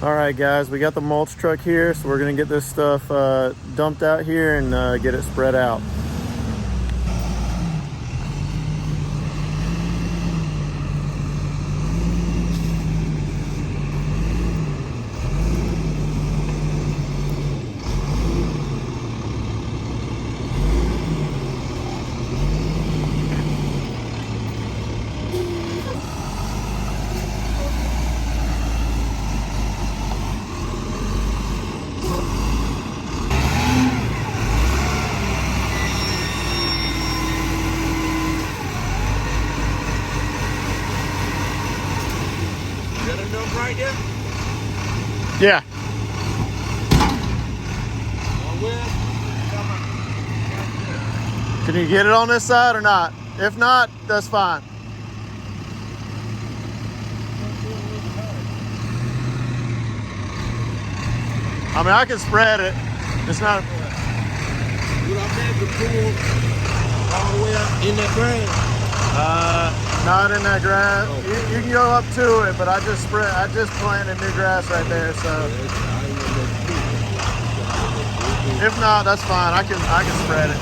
All right, guys, we got the mulch truck here, so we're gonna get this stuff dumped out here and get it spread out. Right there? Yeah. Can you get it on this side or not? If not, that's fine. I mean, I can spread it. It's not. Would I be able to pull all the way up in that grass? Not in that grass. You can go up to it, but I just planted new grass right there, so if not, that's fine. I can spread it.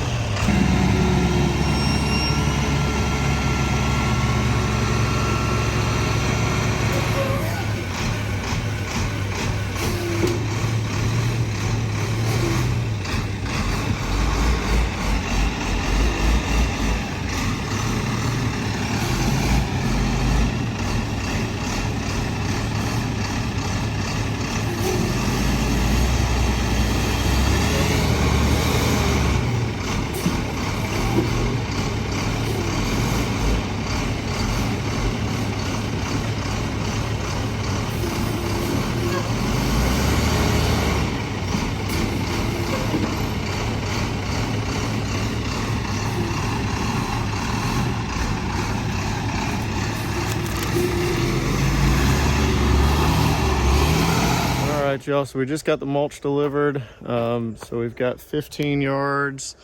All right, y'all, so we just got the mulch delivered. So we've got 15 yards.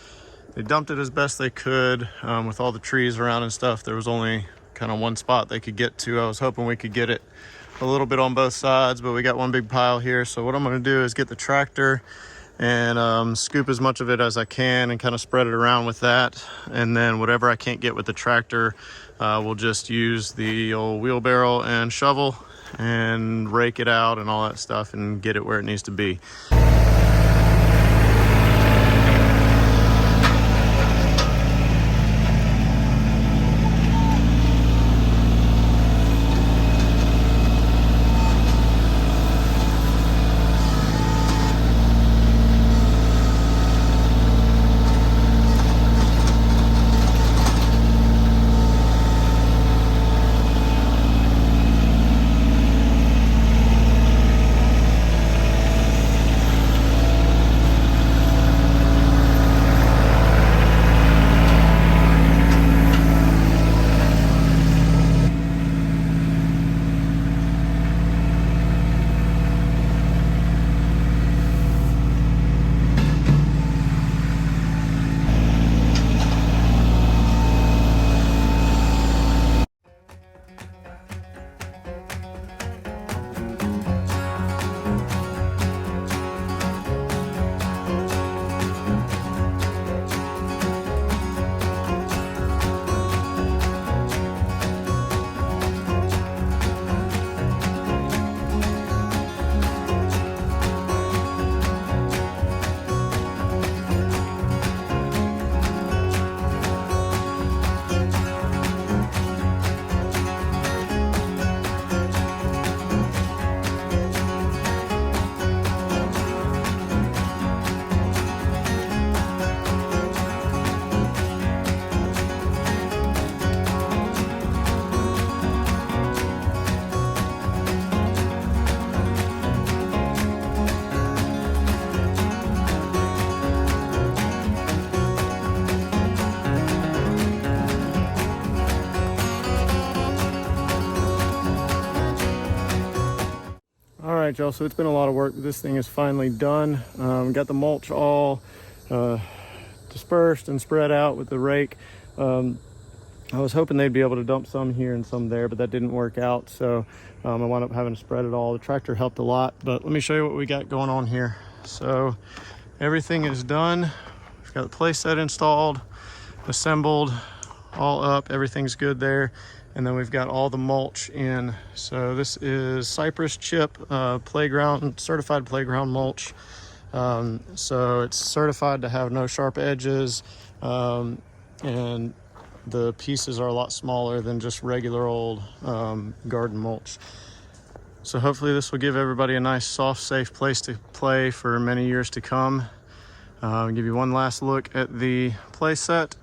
They dumped it as best they could with all the trees around and stuff. There was only kind of one spot they could get to. I was hoping we could get it a little bit on both sides, but we got one big pile here. So what I'm gonna do is get the tractor and scoop as much of it as I can and kind of spread it around with that. And then whatever I can't get with the tractor, we'll just use the old wheelbarrow and shovel and rake it out and all that stuff and get it where it needs to be. All right, y'all, so it's been a lot of work. This thing is finally done. Got the mulch all dispersed and spread out with the rake. I was hoping they'd be able to dump some here and some there, but that didn't work out. So I wound up having to spread it all. The tractor helped a lot, but let me show you what we got going on here. So everything is done. We've got the playset installed, assembled, all up. Everything's good there. And then we've got all the mulch in. So this is cypress chip playground, certified playground mulch. So it's certified to have no sharp edges, and the pieces are a lot smaller than just regular old garden mulch. So hopefully this will give everybody a nice, soft, safe place to play for many years to come. I'll give you one last look at the play set.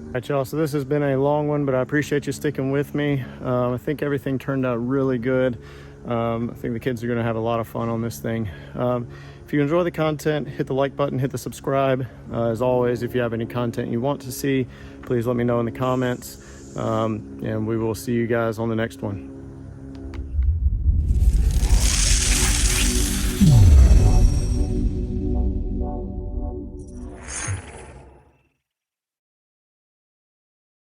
All right, y'all, so this has been a long one, but I appreciate you sticking with me. I think everything turned out really good. I think the kids are gonna have a lot of fun on this thing. If you enjoy the content, hit the like button, hit the subscribe. As always, if you have any content you want to see, please let me know in the comments. And we will see you guys on the next one.